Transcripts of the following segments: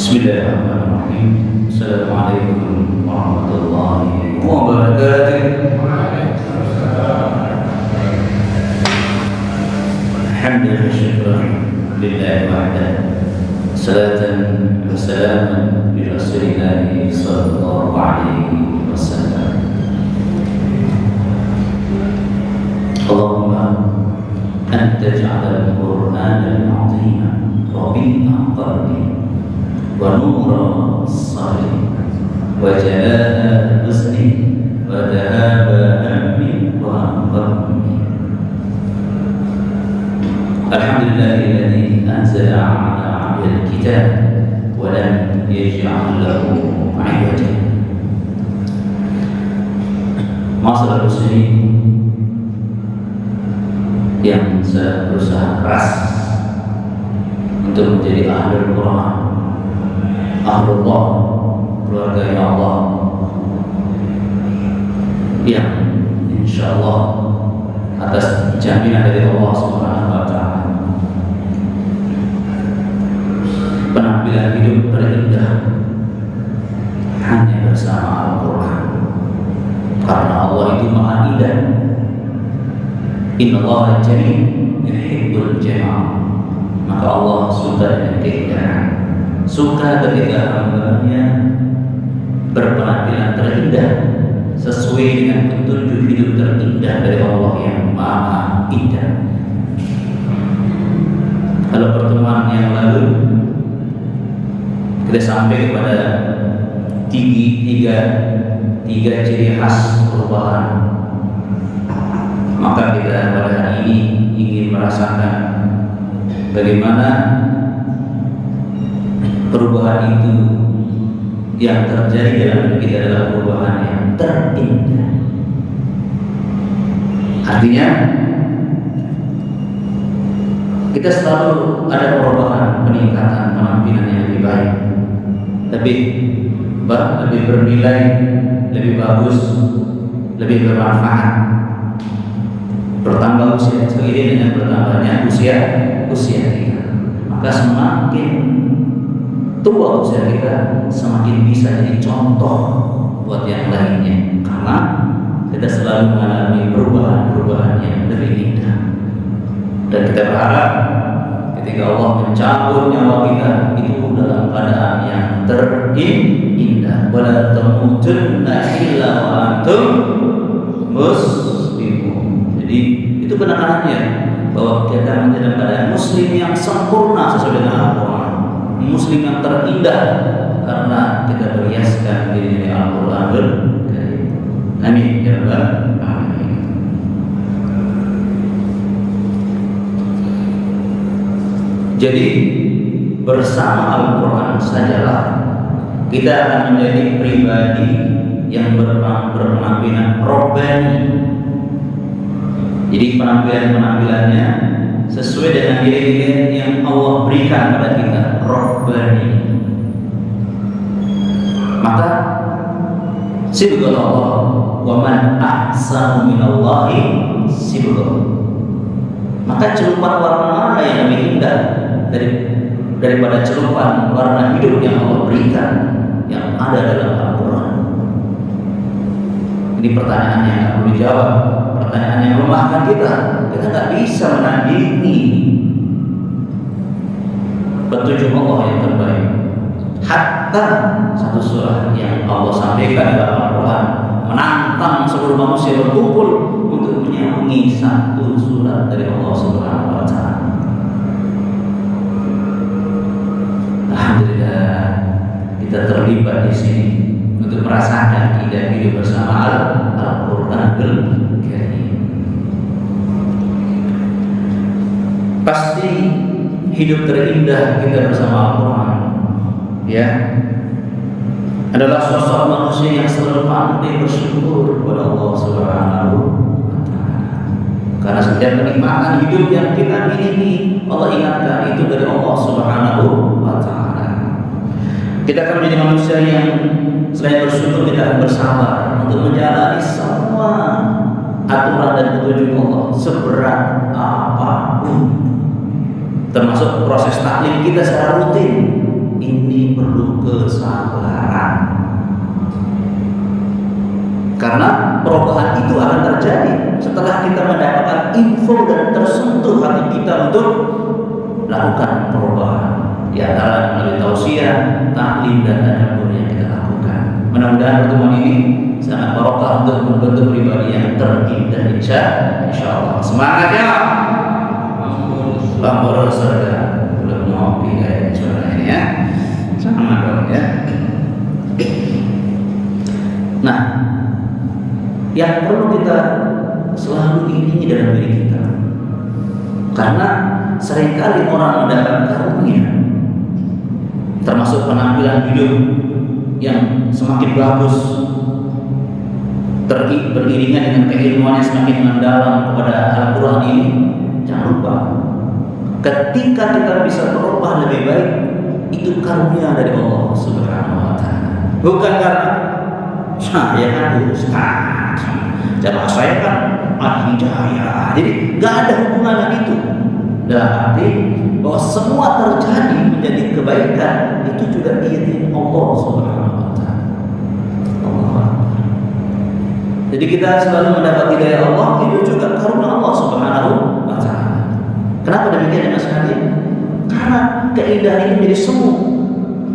Bismillahirrahmanirrahim. Assalamualaikum warahmatullahi wabarakatuh. Alhamdulillah syukur lillahi wahdahu. Salatan wa salaman bi Rasulillah sallallahu alaihi wasallam. Allahumma anta ja'ala al-Qur'ana al-'azima rabi'a qalbi wa nura sadri wa jalaa husni wa dhahaba hammi wa ghammi. Alhamdulillahilladzi anzala 'ala 'abdihi al-kitab wa lam yaj'al lahu 'iwaja. Masalah muslimin yang berusaha keras untuk menjadi ahlul Quran, ahlullah, keluarga Allah, yang insyaallah atas jaminan dari Allah Subhanahu wa Ta'ala penampilan hidup terindah hanya bersama Al-Quran, karena Allah itu maha indah. Innallaha jamil yuhibbul jamal. Maka Allah suka dengan keindahan, suka ketika hamba-Nya berpenampilan terindah sesuai dengan petunjuk hidup terindah dari Allah yang maha indah. Kalau pertemuan yang lalu kita sampai kepada tiga ciri khas perubahan, maka kita pada hari ini ingin merasakan bagaimana perubahan itu yang terjadi dalam hidup kita adalah perubahan yang terindah. Artinya kita selalu ada perubahan, peningkatan penampilan yang lebih baik, lebih bernilai, lebih bagus, lebih bermanfaat. Bertambah usia seiring dengan bertambahnya usia kita, maka semakin tua usia kita semakin bisa jadi contoh buat yang lainnya, karena kita selalu mengalami perubahan yang lebih indah. Dan kita berharap ketika Allah mencabut nyawa kita itu dalam keadaan yang terindah. Wala tamutunna illa wa antum muslimun. Jadi itu penekanannya bahwa kita menjadi keadaan muslim yang sempurna sesuai dengan Al-Quran, muslim yang terindah karena kita berhiaskan diri dengan Al-Quran. Amin ya rabbal alamin. Jadi bersama Al-Quran sajalah kita akan menjadi pribadi yang berpenampilan Rabbani. Jadi penampilannya sesuai dengan nilai-nilai yang Allah berikan kepada kita, Rabbani. Maka sibghah Allah, wa man ahsanu minallahi sibghah. Maka celupan warna mana yang lebih indah daripada celupan warna hidup yang Allah berikan yang ada dalam Al-Quran? Ini pertanyaan yang tidak perlu dijawab, pertanyaan yang melemahkan kita. Kita tidak bisa menandingi petunjuk Allah yang terbaik. Hatta satu surah yang Allah sampaikan dalam Al-Quran menantang seluruh manusia berkumpul untuk menyanyi satu surat dari Allah Subhanahu wa Ta'ala. Alhamdulillah kita terlibat di sini untuk merasakan indah hidup bersama Al-Quranul Karim. Pasti hidup terindah kita bersama Al-Quran, ya, adalah sosok manusia yang selalu pandai bersyukur kepada Allah Subhanahu wa Ta'ala. Karena setiap kenikmatan hidup yang kita miliki, Allah ingatkan itu dari Allah Subhanahu wa Ta'ala. Kita akan menjadi manusia yang selain bersyukur, kita akan bersabar untuk menjalani semua aturan dan petunjuk Allah seberat apapun, termasuk proses taklim kita secara rutin. ini perlu kesabaran. Karena perubahan itu akan terjadi setelah kita mendapatkan info dan tersentuh hati kita untuk lakukan perubahan. Di antara melalui tausiah, taklim dan tadabbur yang kita lakukan. Mudah-mudahan pertemuan ini sangat barokah untuk membentuk pribadi yang terindah insyaallah. Semangat ya. Bang saudara, belum ngopi kayaknya saudara ini ya. Sama dong ya. Nah, yang perlu kita selalu ingini dalam diri kita, karena seringkali orang mendapat karunia, termasuk penampilan hidup yang semakin bagus, beriringan dengan keilmuan yang semakin mendalam kepada Al-Quran ini. Jangan lupa, ketika kita bisa berubah lebih baik, itu karunia dari Allah Subhanahu wa Ta'ala. Bukan karena saya kan ustaz, jamaah saya kan al-hidayah, jadi gak ada hubungan itu. Dalam arti bahwa semua terjadi menjadi kebaikan itu juga diizinkan Allah Subhanahu wa Ta'ala. Jadi kita selalu mendapat hidayah Allah, itu juga karunia Allah Subhanahu wa Ta'ala. Kenapa demikian ya sekalian? Karena keindahan ini menjadi semu.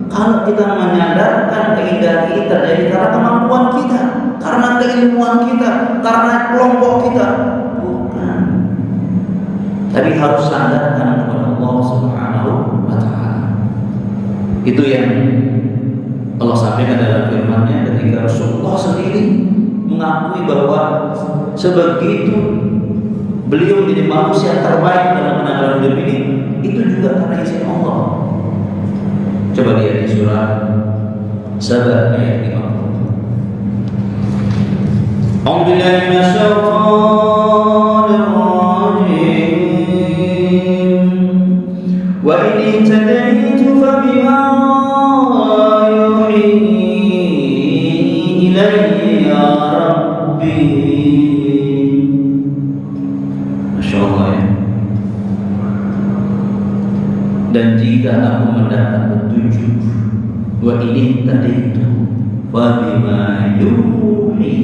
Kalau kita menyadarkan keindahan ini terjadi karena kemampuan kita, karena keilmuan kita, karena kelompok kita, bukan. Tapi harus sandarkan kepada Allah Subhanahu wa Ta'ala. Itu yang Allah sampaikan dalam firman-Nya ketika Rasulullah sendiri mengakui bahwa sebegitu beliau menjadi manusia terbaik dalam penanggalan hidup ini, itu juga karena izin Allah. Coba lihat di surah Saba ayat 50. A'udzu billahi minasyaitonir rajim. Wa in tadaitu fa bima yuhi ilayya rabbi. Masyaallah ya. Dan jika aku mendapat petunjuk, wa ini tadi itu wa bima yuhi,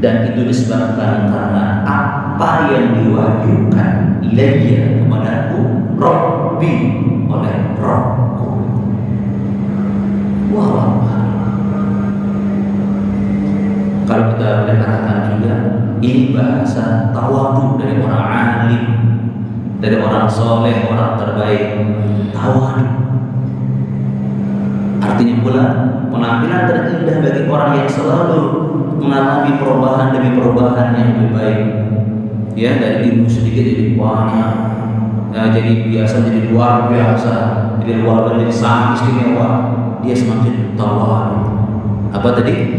dan itu disebabkan karena apa yang diwahyukan ilayya kepadaku Rabbi, oleh Rabbku. Wah, kalau kita boleh katakan juga, ini bahasa tawadu dari orang alim, dari orang soleh, orang terbaik. Tawadu artinya pula penampilan terindah bagi orang yang selalu mengalami perubahan demi perubahan yang lebih baik. Ya, dari ilmu sedikit jadi banyak, ya, jadi biasa jadi luar biasa, jadi luar biasa jadi sangat istimewa. Dia semakin tawadu. Apa tadi?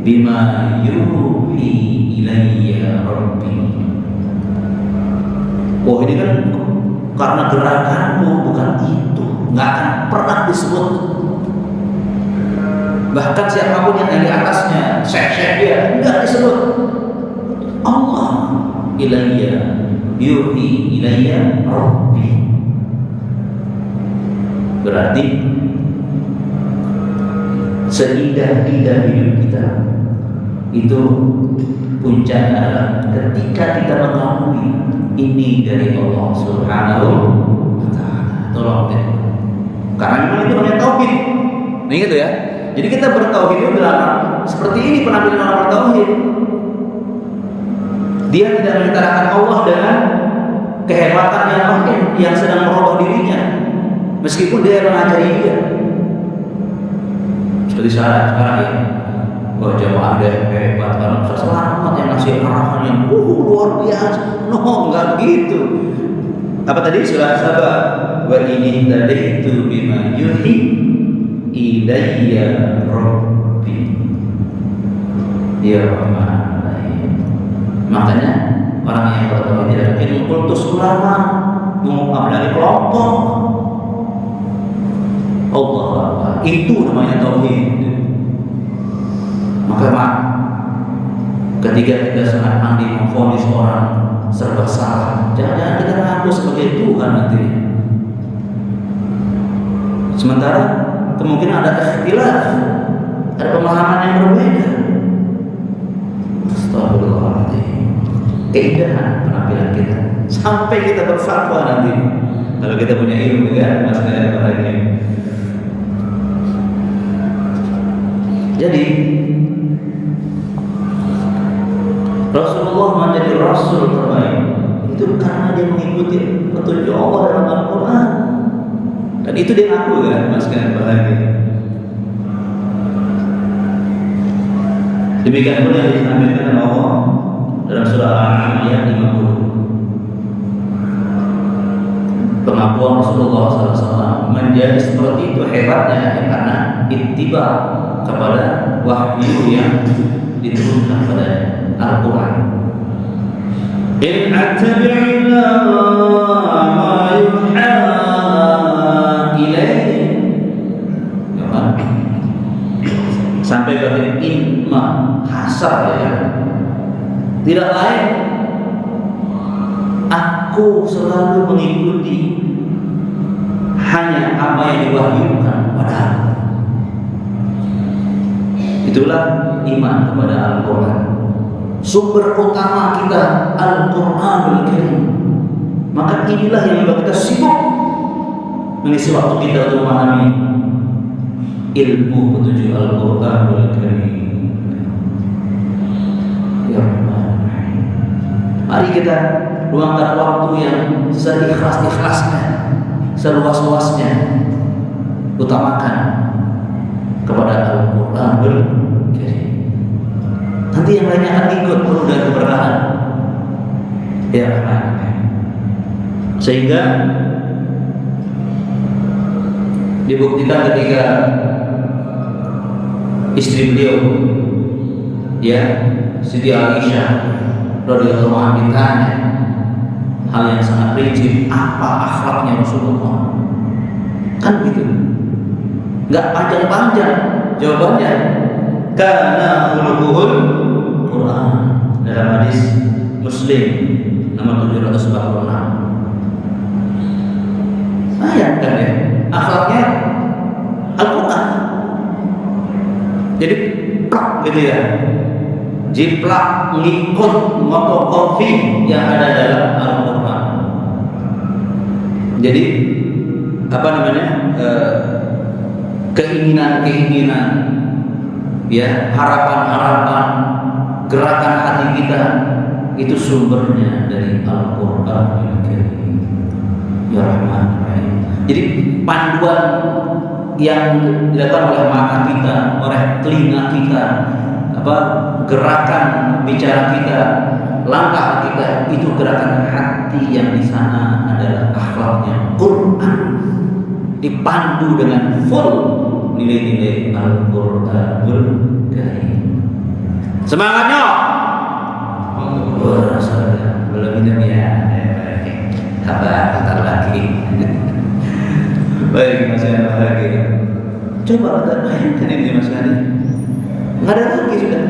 Bima yuhi ilayya rabbi. Oh, ini kan karena gerakanmu, bukan itu, nggak akan pernah disebut. Bahkan siapapun yang di atasnya, syekh dia, nggak disebut. Allah ilayya yuhi ilayya rabbi. Berarti seindah-indah hidup kita itu puncaknya adalah ketika kita mengakui ini dari Allah Subhanahu wa Ta'ala. Tolong deh. Karena memang itu namanya tauhid. Nah gitu ya. Jadi kita bertauhid itu dalam seperti ini penampilan orang bertauhid. Dia tidak menginterakan Allah dengan kehebatan yang lain yang sedang merubah dirinya, meskipun dia mengajari dia. Seperti sekarang ya. Bahwa jamaah dia hebat karena selamat yang ngasih arahan yang luar biasa. No, enggak begitu. Apa tadi surah Saba? Wa ini tadi itu bima yuhi ilayya rabbi. Ya Rahman. Makanya orang yang bertauhid tidak ingin kultus ulama, apalagi kelompok. Allah, itu namanya tauhid. Maka ketika kita sangat pandai memvonis orang serba salah, jangan kita ngaku sebagai Tuhan nanti. Sementara kemungkinan ada ikhtilaf, ada pemahaman yang berbeda. Astagfirullahaladzim. Keindahan penampilan kita sampai kita berfatwa nanti kalau kita punya ilmu, ya mas bahagia. Jadi Rasulullah menjadi Rasul terbaik itu karena dia mengikuti petunjuk Allah dalam Al-Quran, dan itu dia ngaku, kan mas bahagia. Demikian pula yang disampaikan Allah dalam surah Al-An'am ayat 50. Pengakuan Rasulullah SAW menjadi seperti itu hebatnya karena ittiba kepada wahyu yang diturunkan pada Al-Quran. In attabi'u illa ma yuha ilaihi, sampai bagian inma hasar, ya, tidak lain aku selalu mengikuti hanya apa yang diwahyukan padaku. Itulah iman kepada Al-Quran. Sumber utama kita Al-Quranul Karim. Maka inilah yang membuat kita sibuk mengisi waktu kita untuk memahami ilmu petunjuk Al-Quranul Karim. Ya Allah, mari kita luangkan waktu yang seikhlas-ikhlasnya, seluas-luasnya, utamakan kepada Al-Quranul Karim. Nanti yang lainnya akan ikut penuh dengan keberkahan. Ya Allah. Sehingga dibuktikan ketika istri beliau, ya, Siti Aisyah radhiyallahu anha ditanya hal yang sangat prinsip, apa akhlaknya Rasulullah? Kan begitu, nggak panjang-panjang jawabannya. Kana khuluquhul Quran, dalam hadis Muslim nomor 746. Bayangkan ya, akhlaknya Al-Quran. Jadi plak gitu ya, jiplak ngikut motokopi yang ada dalam Al-Quran. Jadi apa namanya, keinginan-keinginan, ya, harapan-harapan, gerakan hati kita itu sumbernya dari Al-Quran. Ya Rahman Rahim. Jadi panduan yang dilakukan oleh mata kita, oleh telinga kita, apa, gerakan bicara kita, langkah kita, itu gerakan hati yang di sana adalah akhlaknya Quran, dipandu dengan full nilai-nilai Al-Quranul Karim. Semangatnya. Oh, Rasulullah belum minum ya. Bentar lagi. Baik, masih ada lagi. Coba kita bayangkan ini mas Ali. Nggak ada lagi sudah.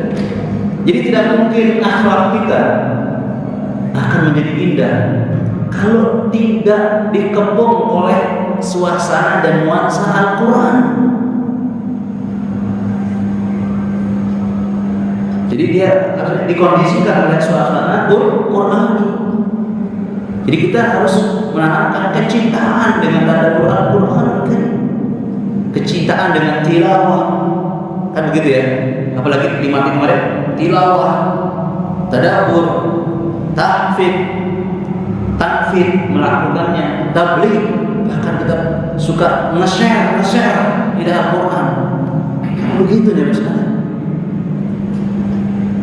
Jadi tidak mungkin akhlak kita akan menjadi indah kalau tidak dikepung oleh suasana dan nuansa Al-Quran. Jadi dia harus dikondisikan oleh suasana Quran. Jadi kita harus menanamkan kecintaan dengan tadabbur Al-Quran, kecintaan dengan tilawah, kan begitu ya. Apalagi di mati kemarin, tilawah, tadabbur, takfir melakukannya, tabligh, bahkan kita suka nge-share di Al-Quran. Begitu deh Mas.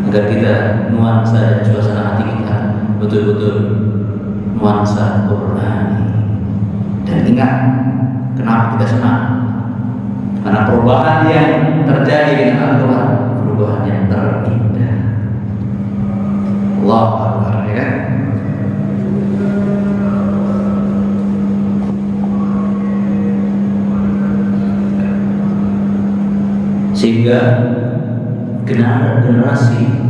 Agar kita nuansa dan suasana hati kita betul-betul nuansa Quran. Dan ingat, kenapa kita senang? Karena perubahan yang terjadi dengan Al-Quran, perubahan yang terindah. Allahu Akbar, ya. Sehingga generasi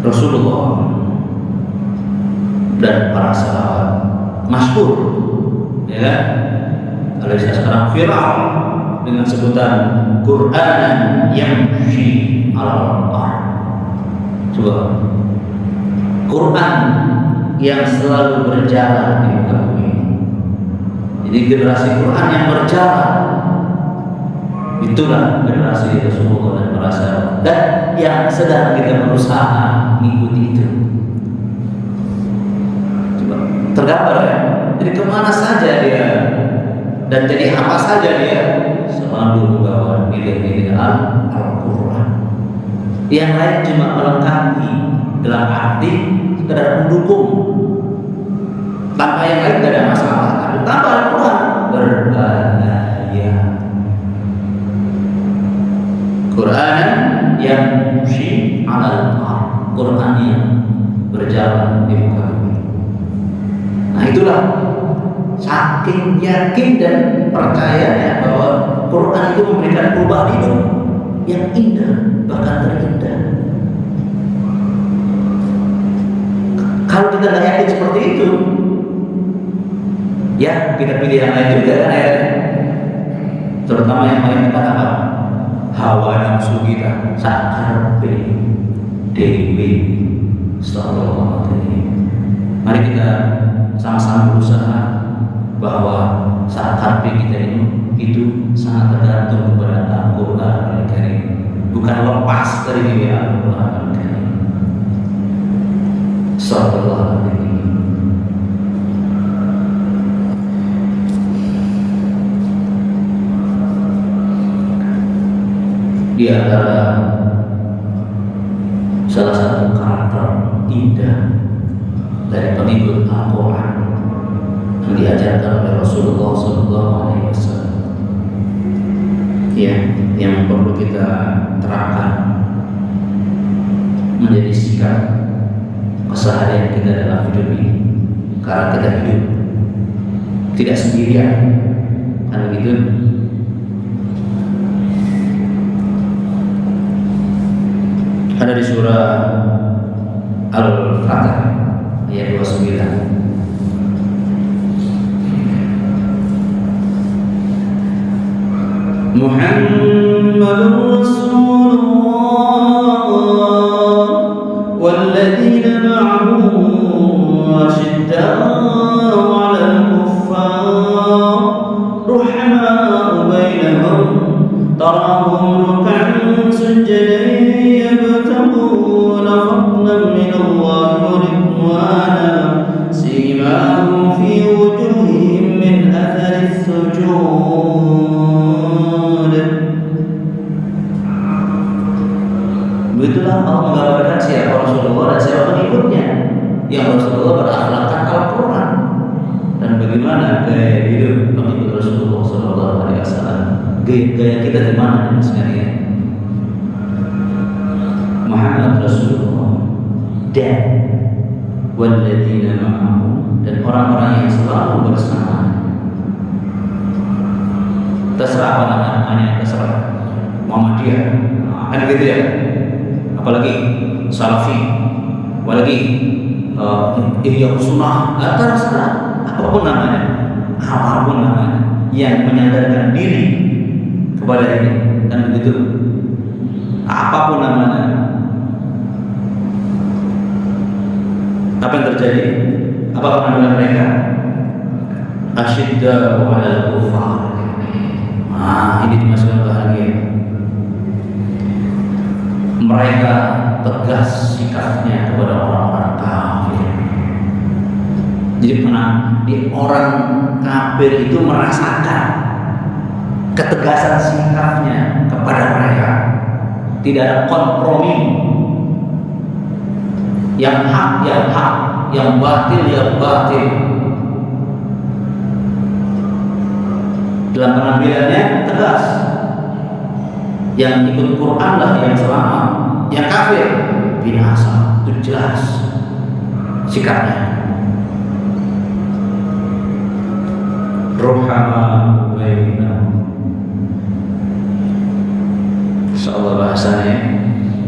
Rasulullah dan para sahabat masyhur, ya. Kalau sekarang viral dengan sebutan Qur'an yamshi 'alal ardh. Coba, Quran yang selalu berjalan di muka bumi. Jadi generasi Quran yang berjalan, itulah generasi Rasulullah dan para sahabat, dan yang sedang kita berusaha mengikuti itu. Coba, tergambar ya. Jadi kemana saja dia dan jadi apa saja dia selalu membawa nilai-nilai Al-Quran. Yang lain cuma melengkapi dalam arti sekedar mendukung. Tanpa yang lain tidak ada masalah. Tapi tanpa Al-Quran berbahaya. Quran yang yamshi 'alal ardh, Quran yang berjalan di muka bumi. Nah itulah saking yakin dan percayanya bahwa Quran itu memberikan perubahan hidup yang indah, bahkan terindah. Kalau kita tidak yakin seperti itu, ya kita pilih yang lain juga kan ayatnya. Terutama yang paling dekat apa? Hawa nafsu kita, sakarpe dewi sallallahu alaihi. Mari kita sama-sama berusaha bahwa sakarpe kita ini itu sangat tergantung kepada Al-Quran Al-Karim, bukan lepas dari nilai Al-Quran Al-Karim. Sallallahu alaihi. Di antara salah satu karakter indah dari pengikut Al-Quran yang diajarkan oleh Rasulullah SAW, ya, yang perlu kita terapkan menjadi sikap keseharian kita dalam hidup ini, karena kita hidup tidak sendirian, kan begitu. Ada di surah Al-Fatih ayat 29. Muhammadur Rasulullah walladzina ma'ahu asyidda'u 'alal kuffar ruhama'u bainahum tarahum ruk'an sujjadan yabtaguna fadlan min Allah wa ridwana simahum fi wujuhihim min athari as-sujud. Begitulah Allah menggambarkan siapa Rasulullah dan siapa pengikutnya yang Rasulullah berakhlakkan Al-Quran, dan bagaimana gaya hidup pengikut Rasulullah SAW. Gaya kita di mana sekalian? Muhammad Rasulullah dan walladzina ma'ahu, dan orang-orang yang selalu bersama. Terserah apa namanya, terserah Muhammadiyah, kan gitu ya. Apalagi Salafi, apalagi Ihya Sunnah, terserah apapun namanya, yang menyadarkan diri kepada ini, dan begitu apapun namanya. Apa yang terjadi? Apa penampilan mereka? Asyidda'u 'alal kuffar. Ini dimasukkan bahagia. Mereka tegas sikapnya kepada orang-orang kafir. Jadi orang kafir itu merasakan ketegasan sikapnya kepada mereka. Tidak ada kompromi. Yang hak, yang batil, dalam penampilannya tegas. Yang ikut Quran lah yang selamat, yang kafir binasa. Itu jelas sikapnya. Ruhama bainahum, insyaallah bahasanya,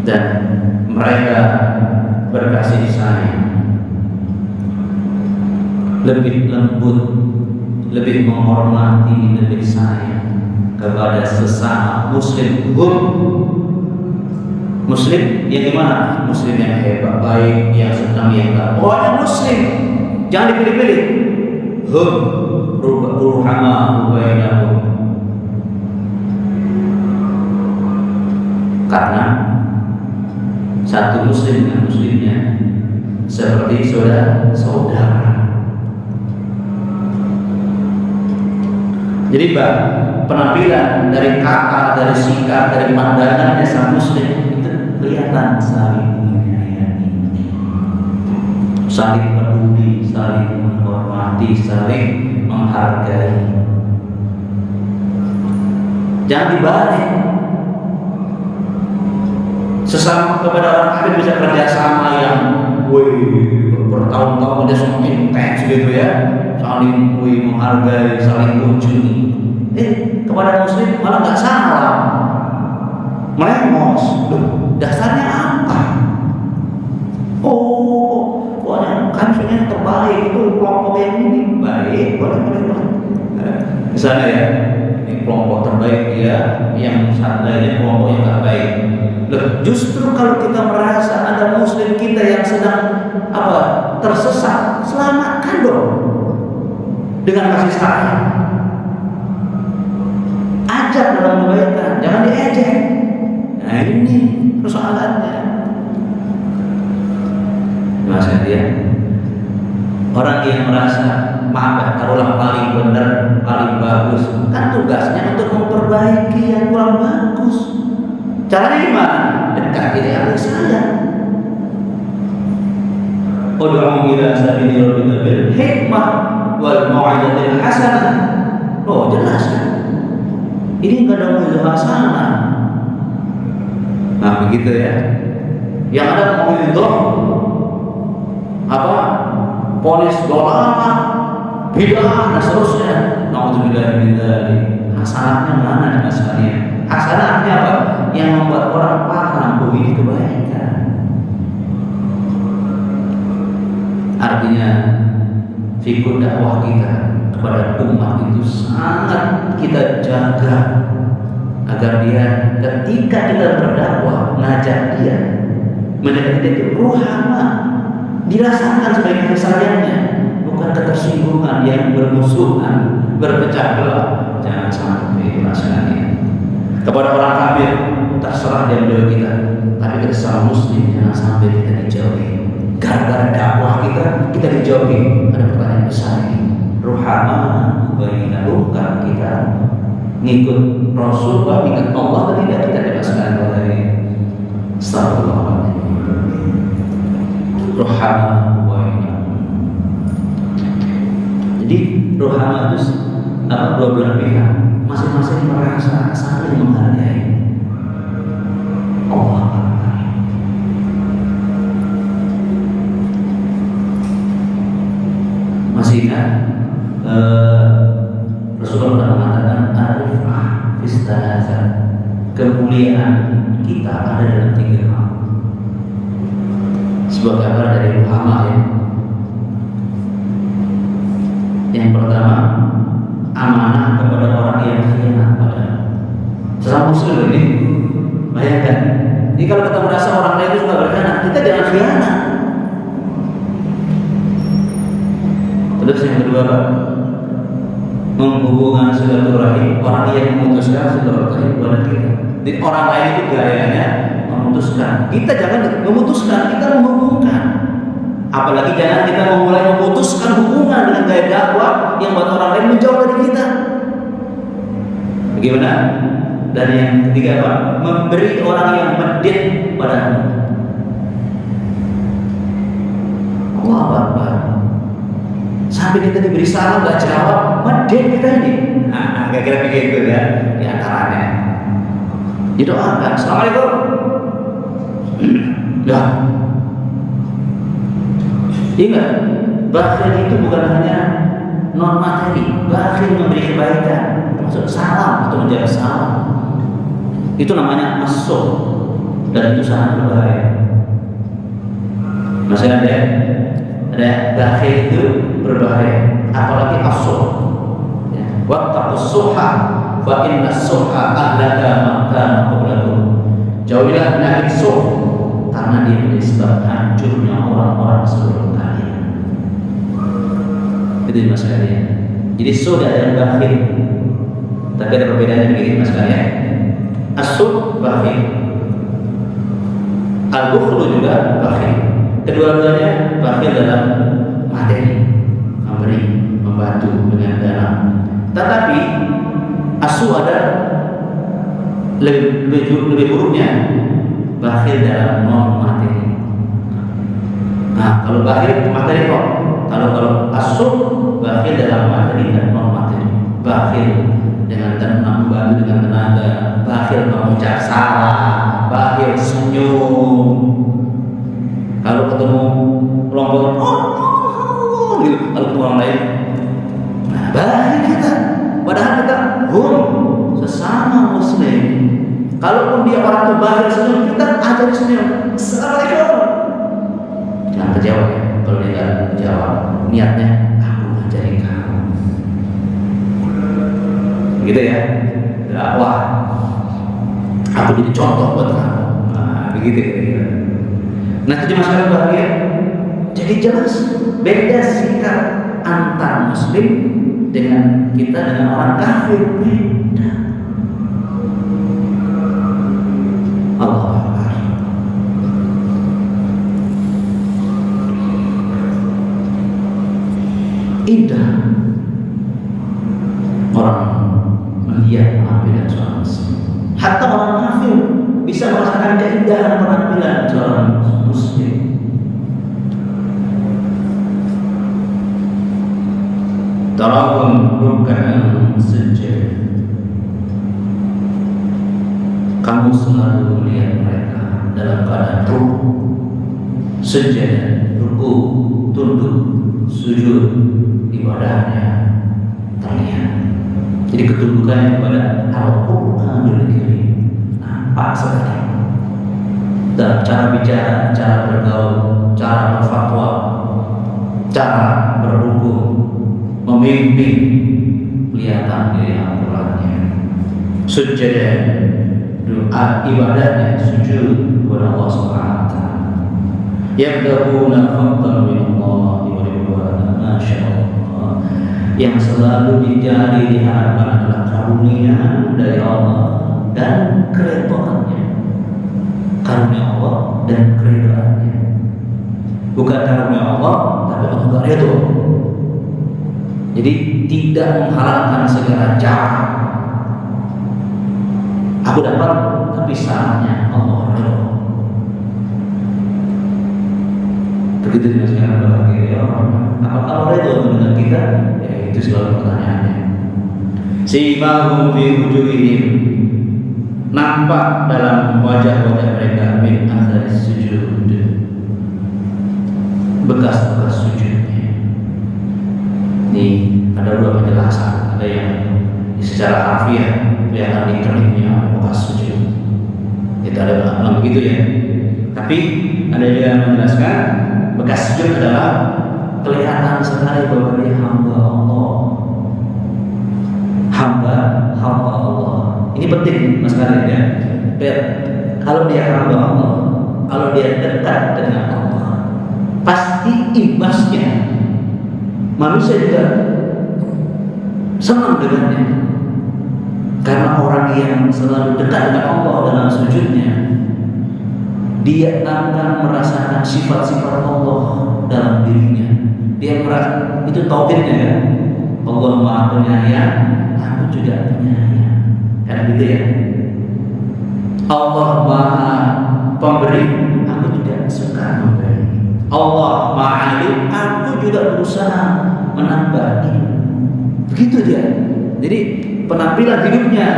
dan mereka berkasih sayang, lebih lembut, lebih menghormati, lebih sayang kepada sesama muslim. Muslim yang gimana? Muslim yang hebat, baik, yang senang, yang enggak. Pokoknya muslim, jangan dipilih-pilih. Ruhama bainahum. Karena satu muslim dengan muslimnya seperti saudara. Jadi penampilan dari kata, dari sikap, dari pandangannya sang muslim itu kelihatan saling menyayangi, saling peduli, saling menghormati, saling menghargai. Jangan dibalik. Sesama kepada orang kafir bisa kerjasama yang bertahun-tahun dia semua intens gitu ya, saling menghargai, saling kunjungi. Kepada muslim malah nggak salam, melemos. Dasarnya apa? Pokoknya kan yang terbaik itu kelompok yang ini baik, boleh. Misalnya ya, ini kelompok terbaik dia, yang lainnya kelompok yang nggak baik. Justru kalau kita merasa ada muslim kita yang sedang tersesat, selamatkan dong dengan kasih sayang. Ajak dalam kebaikan, jangan diejek. Nah ini persoalannya. Maksudnya dia orang yang merasa taruhlah paling benar, paling bagus, kan tugasnya untuk memperbaiki yang kurang bagus. Caranya gimana? Dekati dia saya. Ud'u ila sabili rabbika bil hikmah wal mau'izatil hasanah. Jelas kan? Ini enggak ada mau'izah hasanah. Nah, begitu ya. Yang ada mau'izah ponis dolama, bid'ah dan seterusnya. Nauzubillahi min dzalik. Hasanahnya mana nih masalahnya? Hasanahnya apa? Yang membuat orang paham bahwa ini kebaikan. Artinya figur dakwah kita kepada umat itu sangat kita jaga agar dia ketika kita berdakwah ngajak dia menjadi itu ruhama, dirasakan sebagai kesalahannya, bukan ketersinggungan yang bermusuhan, berpecah belah. Jangan sampai rasanya. Kepada orang kafir terserah dia menjauhi kita, tapi kita sama muslim jangan sampai kita dijauhi. Gara-gara dakwah kita dijauhi. Ada pertanyaan besar ini. Ruhama bainahum, kan kita ngikut Rasul, ingat Allah atau tidak, kita dibebaskan oleh Astagfirullah. Ruhama bainahum. Jadi ruhama itu dua belah pihak, masing-masing merasa saling menghargai. Allah masih ingat Rasulullah mengatakan arifah istahasa, kemuliaan kita ada dalam 3 hal. Sebuah kabar dari Muhammad ya. Yang pertama, amanah kepada orang yang khianat pada sesama muslim. Ini bayangkan, jadi kalau kita merasa orang lain itu suka berkhianat, kita jangan khianat. Terus yang kedua, menghubungkan silaturahim, orang yang memutuskan silaturahim kepada kita. Jadi orang lain itu gayanya memutuskan, kita jangan memutuskan, kita menghubungkan. Apalagi jangan kita memulai memutuskan hubungan dengan gaya dakwah yang buat orang lain menjauh dari kita. Bagaimana? Dan yang ketiga apa? Memberi orang yang medit padamu. Allah Akbar. Sampai kita diberi salam gak jawab, medit kita ini. Nah, kira-kira begitu ya di antaranya. Didoakan, Assalamualaikum. Ya. Ingat, bakhil itu bukan hanya non materi, bakhil memberi kebaikan, maksud salam atau menjawab salam. Itu namanya as-suh, dan itu sangat berbahaya. Masih ada bakhil itu berbahaya, apalagi as-suh. Wattaqus suha fa inna suha ahlaka maka qablakum. Jauhilah penyakit suh karena dia menjadi sebab hancurnya orang-orang sebelum kalian. Itu mas kalian. Jadi suh dan bakhil, tapi ada perbedaannya begini mas kalian. As-suh bakhil, al-bukhlu juga bakhil. Kedua-duanya bakhil dalam materi, memberi, membantu dengan dana. Tetapi asu ada lebih buruknya, bakhil dalam non materi. Nah, kalau bakhil materi kok. Kalau asu bakhil dalam materi dan non materi. Bakhil dengan tenang, membantu dengan tenaga. Bakhil mengucap salah. Bakhil senyum. Kalau ketemu kelompok gitu, kalau ketemu orang lain, nah, baik kita. Padahal kita sesama muslim. Kalaupun dia orang itu bakhil senyum, kita ajar senyum. Assalamualaikum. Jangan terjawab ya. Kalau dia nggak terjawab, niatnya aku ngajarin kamu. Begitu ya. Dakwah. Aku jadi contoh buat kamu. Nah, begitu ya. Nah, jadi masalah bahagia. Jadi jelas beda sikap antar muslim dengan kita dengan orang kafir, beda. Allah Akbar. Indah orang melihat penampilan seorang muslim. Hatta orang kafir bisa merasakan keindahan penampilan seorang muslim. Tarahum ruk'an sujud. Kamu selalu melihat mereka dalam keadaan ruku, sujud, ruku, tunduk, sujud, ibadahnya terlihat. Jadi ketundukannya kepada Al-Qur'anul Karim nampak sekali. Dan cara bicara, cara bergaul, cara berfatwa, cara berhukum, memimpin, kelihatan dari Al-Qurannya. Sujud, doa, ibadahnya sujud kepada Allah Subhanahu wa taala. Yabda'una fadlan min Allah wa ridwana, masyaallah. Yang selalu dicari di hadapan adalah karunia dari Allah dan keridhaannya. Karunia Allah dan keridhaannya. Bukan karunia Allah, tapi Allah juga ridho. Jadi tidak menghalalkan segala cara. Aku dapat, tapi syaratnya Allah ridho. Begitu juga sekarang bahagia orang. Apakah Allah ridho dengan kita? Ya, itu selalu pertanyaannya. Simahum fi wujuhihim, nampak dalam wajah-wajah mereka min athari sujud, bekas-bekas sujudnya. Ini ada dua penjelasan. Ada yang secara harfiah kelihatan di keningnya bekas sujud. Itu ada bilang begitu ya. Tapi ada juga yang menjelaskan bekas sujud adalah kelihatan sekali bahwa dia hamba Allah. Hamba Allah. Ini penting mas kalian ya. Kalau dia hamba Allah, kalau dia dekat dengan Allah, pasti imbasnya manusia juga senang dengannya. Karena orang yang selalu dekat dengan Allah dalam sujudnya, dia akan merasakan sifat-sifat Allah dalam dirinya. Dia merasa, itu tauhidnya ya. Allah Maha Penyayang, aku juga penyayang. Kan gitu ya. Allah Maha Pemberi, aku juga suka memberi. Allah Maha Alim, aku juga berusaha menambah ilmu. Begitu dia. Jadi penampilan hidupnya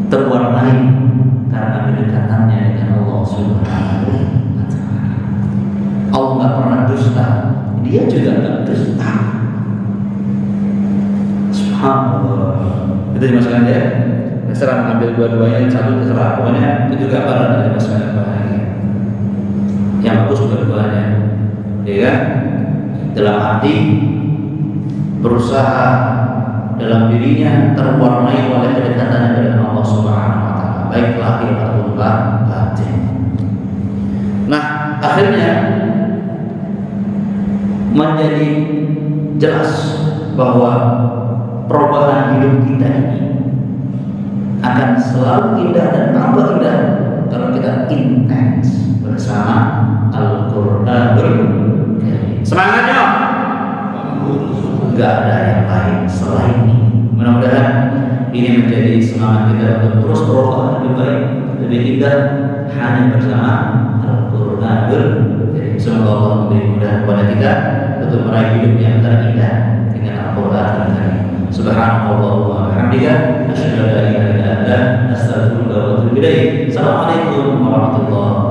terwarnai karena kedekatannya dengan Allah Subhanahu wa taala. Allah nggak pernah dusta, dia juga nggak dusta. Subhanallah. Itu dimasukkan ya. Terserah mengambil dua-duanya, satu terserah. Pokoknya itu gambaran dari dimasukkan bahagia. Yang bagus dua-duanya, ya kan? Dalam arti berusaha dalam dirinya terwarnai oleh kedekatan dengan Allah Subhanahu wa taala, baik lahir atau batin. Nah, akhirnya menjadi jelas bahwa perubahan hidup kita ini akan selalu indah dan tambah indah kalau kita intens bersama Al-Quranul Karim. Semangatnya nggak ada yang lain selain ini. Mudah-mudahan ini menjadi semangat kita untuk terus berubah lebih baik, lebih indah hanya bersama Al-Quranul Karim. Semoga Allah memberi mudah kepada kita untuk meraih hidup yang terindah dengan Al-Quranul Karim. Subhanallah wa bihamdika, asyhadu an la ilaha illa anta, astaghfiruka wa atubu ilaik. Assalamualaikum warahmatullahi wabarakatuh.